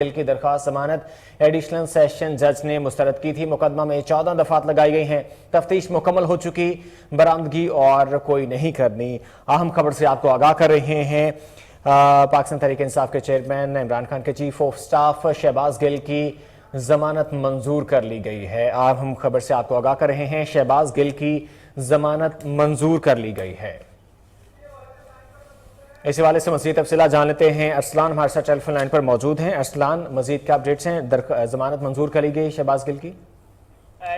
गिल की दरख्वास्त जमानत एडिशनल सेशन जज ने मुस्तरद की थी। मुकदमा में 14 दफात लगाई गई हैं। तफ्तीश मुकम्मल हो चुकी, बरामदगी और कोई नहीं करनी। अहम खबर से आपको आगाह कर रहे हैं। पाकिस्तान तहरीक इंसाफ के चेयरमैन इमरान खान के chief of staff Shahbaz Gill की जमानत मंजूर कर ली गई है। अहम खबर से आपको आगाह कर रहे हैं, शहबाज गिल की जमानत मंजूर कर ली गई है। इस हवाले से मज़ीद तफसीलात जान लेते हैं। अरसलान हमारे साथ टेलीफोन लाइन पर मौजूद हैं। अरसलान, मज़ीद क्या अपडेट्स हैं? जमानत मंजूर करी गई शहबाज गिल की?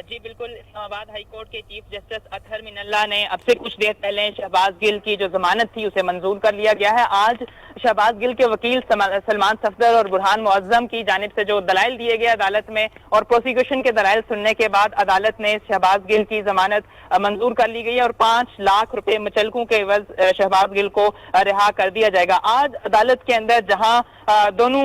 जी बिल्कुल, इस्लामाबाद हाई कोर्ट के चीफ जस्टिस अतहर मिनल्ला ने अब से कुछ देर पहले शहबाज गिल की जो जमानत थी उसे मंजूर कर लिया गया है। आज शहबाज गिल के वकील सलमान सफदर और बुरहान मुअज्जम की जानिब से जो दलाइल दिए गए अदालत में और प्रोसिक्यूशन के दलाइल सुनने के बाद अदालत ने शहबाज गिल की जमानत मंजूर कर ली गई है और 5 लाख रुपए मुचलकों के एवज शहबाज गिल को रिहा कर दिया जाएगा। आज अदालत के अंदर जहां दोनों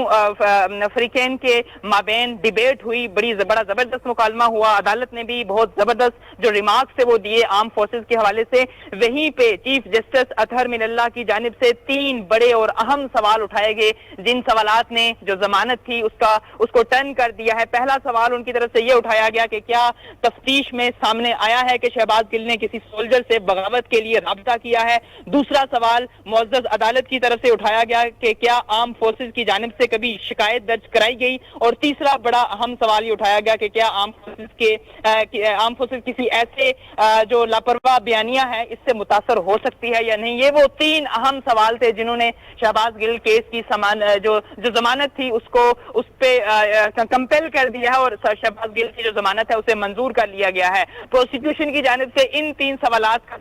फरीकैन के माबैन डिबेट हुई, बड़ा जबरदस्त मुकालमा हुआ। अदालत ने भी बहुत जबरदस्त जो रिमार्क्स थे वो दिए आर्म फोर्सेस के हवाले से। वहीं पे चीफ जस्टिस अतहर मिनल्ला की जानिब से 3 बड़े और अहम सवाल उठाए गए, जिन सवालात ने जो जमानत थी उसको टर्न कर दिया है। पहला सवाल उनकी तरफ से ये उठाया गया कि क्या तफ्तीश में सामने आया है कि शहबाज गिल ने किसी सोल्जर से बगावत के लिए राब्ता किया है। दूसरा सवाल मुअज़्ज़ज़ अदालत की तरफ से उठाया गया कि क्या आर्म फोर्सेस की जानिब से कभी शिकायत दर्ज कराई गई। और तीसरा बड़ा अहम सवाल ये उठाया गया कि क्या आर्म फोर्सेस किसी ऐसे जो लापरवाह बयानिया है इससे मुतासर हो सकती है या नहीं। ये वो 3 अहम सवाल थे जिन्होंने शहबाज गिल केस की जो जमानत थी उस पे कंपेल कर दिया है और शहबाज गिल की जो जमानत है उसे मंजूर कर लिया गया है। प्रोसिक्यूशन की जानिब से इन 3 सवालात का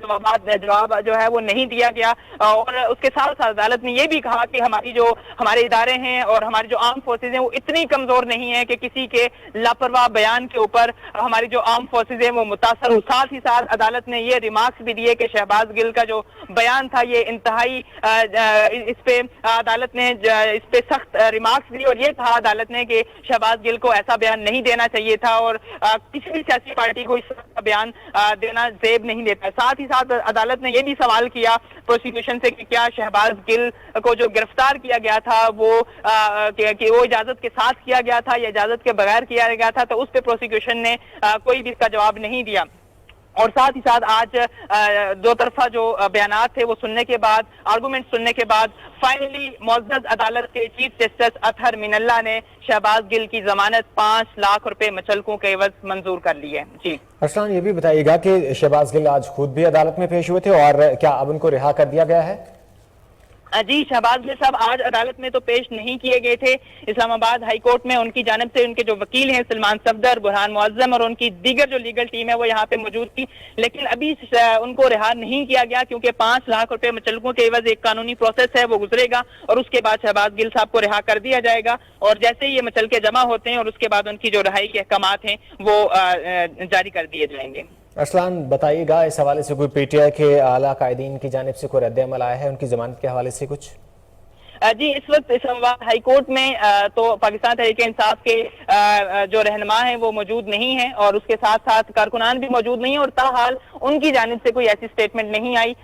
जवाब जो है वो नहीं दिया गया और उसके साथ साथ अदालत ने यह भी कहा कि हमारे इदारे हैं और हमारी जो आर्म फोर्सेज हैं वो इतनी कमजोर नहीं है कि किसी के लापरवाह बयान के ऊपर हमारी जो आर्म फोर्सेज हैं वो मुतासर हो। साथ ही साथ अदालत ने ये रिमार्क्स भी दिए कि शहबाज गिल का जो बयान था ये इंतहाई अदालत ने इस पे सख्त रिमार्क्स दिए और ये कहा अदालत ने कि शहबाज गिल को ऐसा बयान नहीं देना चाहिए था और किसी भी सियासी पार्टी को इस तरह का बयान देना जेब नहीं देता। साथ ही साथ अदालत ने यह भी सवाल किया प्रोसिक्यूशन से कि क्या शहबाज गिल को जो गिरफ्तार किया गया था वो इजाजत के साथ किया गया था या इजाजत के बगैर किया गया था, तो उस पे प्रोसिक्यूशन ने कोई भी इसका जवाब नहीं दिया। और साथ ही साथ आज 2 तरफा जो बयानात थे वो सुनने के बाद, आर्गूमेंट सुनने के बाद फाइनली मुअज़्ज़ज़ अदालत के चीफ जस्टिस अतहर मिनल्ला ने शहबाज गिल की जमानत 5 लाख रुपए मुचलकों के एवज मंजूर कर ली है। जी अरसलान, ये भी बताइएगा कि शहबाज गिल आज खुद भी अदालत में पेश हुए थे और क्या अब उनको रिहा कर दिया गया है? जी, शहबाज गिल साहब आज अदालत में तो पेश नहीं किए गए थे। इस्लामाबाद हाई कोर्ट में उनकी जानिब से उनके जो वकील हैं सलमान सफदर, बुरहान मुअज्जम और उनकी दीगर जो लीगल टीम है वो यहाँ पे मौजूद थी, लेकिन अभी उनको रिहा नहीं किया गया क्योंकि 5 लाख रुपए मुचलकों के एवज एक कानूनी प्रोसेस है वो गुजरेगा और उसके बाद शहबाज गिल साहब को रिहा कर दिया जाएगा और जैसे ही ये मुचलके जमा होते हैं और उसके बाद उनकी जो रिहाई के अहकामात हैं वो जारी कर दिए जाएंगे। अरसलान, बताइएगा इस हवाले से कोई पीटीआई के आला कायदीन की जानिब से कोई रद्द-ए-अमल आया है उनकी जमानत के हवाले से कुछ? जी, इस वक्त इस्लामाबाद हाई कोर्ट में तो पाकिस्तान तहरीक इंसाफ के जो रहनुमा हैं वो मौजूद नहीं है और उसके साथ साथ कारकुनान भी मौजूद नहीं है और ताहाल उनकी जानिब से कोई ऐसी स्टेटमेंट नहीं आई।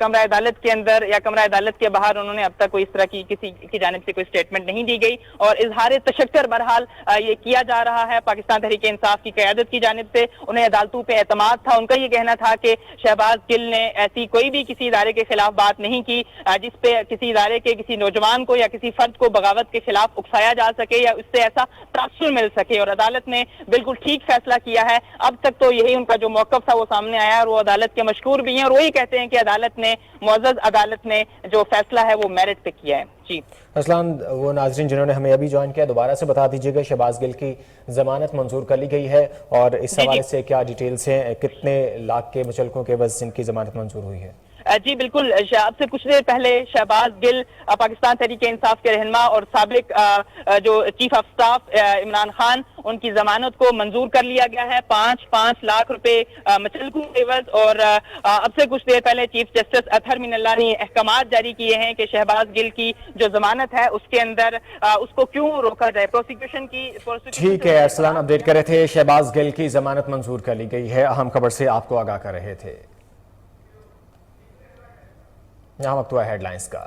कमरा अदालत के अंदर या कमरा अदालत के बाहर उन्होंने अब तक कोई इस तरह की किसी की जानिब से कोई स्टेटमेंट नहीं दी गई और इजहार तशक्कर बहरहाल ये किया जा रहा है पाकिस्तान तहरीक इंसाफ की क़यादत की जानिब से। उन्हें अदालतों पे एतमाद था, उनका ये कहना था कि शहबाज गिल ने ऐसी कोई भी किसी इदारे के खिलाफ बात नहीं की जिसपे किसी इदारे के किसी नौजवान को या किसी फर्द को बगावत के खिलाफ उकसाया जा सके या उससे ऐसा तासुर मिल सके और अदालत ने बिल्कुल ठीक फैसला किया है। अब तक तो यही उनका जो मौक़िफ़ था वो सामने आया और वो अदालत के मशहूर भी हैं और वही कहते हैं कि मुअज़्ज़ज़ अदालत ने जो फैसला है वो मेरिट पे किया है। जी अरसलान, वो नाज़रीन जिन्होंने हमें अभी ज्वाइन किया दोबारा से बता दीजिएगा शहबाज गिल की जमानत मंजूर कर ली गई है और इस हवाले से क्या डिटेल्स हैं, कितने लाख के मुचलकों के बस जिनकी जमानत मंजूर हुई है? जी बिल्कुल, अब से कुछ देर पहले शहबाज गिल पाकिस्तान तहरीक इंसाफ के रहनुमा और साबिक जो chief of staff Imran Khan उनकी जमानत को मंजूर कर लिया गया है 5 लाख रुपए मुचलकों के एवज और अब से कुछ देर पहले चीफ जस्टिस अतहर मिनल्ला ने अहकामात जारी किए हैं कि शहबाज गिल की जो जमानत है उसके अंदर उसको क्यों रोका जाए। प्रोसिक्यूशन ठीक है अरसलान, अपडेट कर रहे थे शहबाज गिल की जमानत मंजूर कर ली गई है। अहम खबर से आपको आगाह कर रहे थे। यहाँ वक्त हुआ हेडलाइंस का।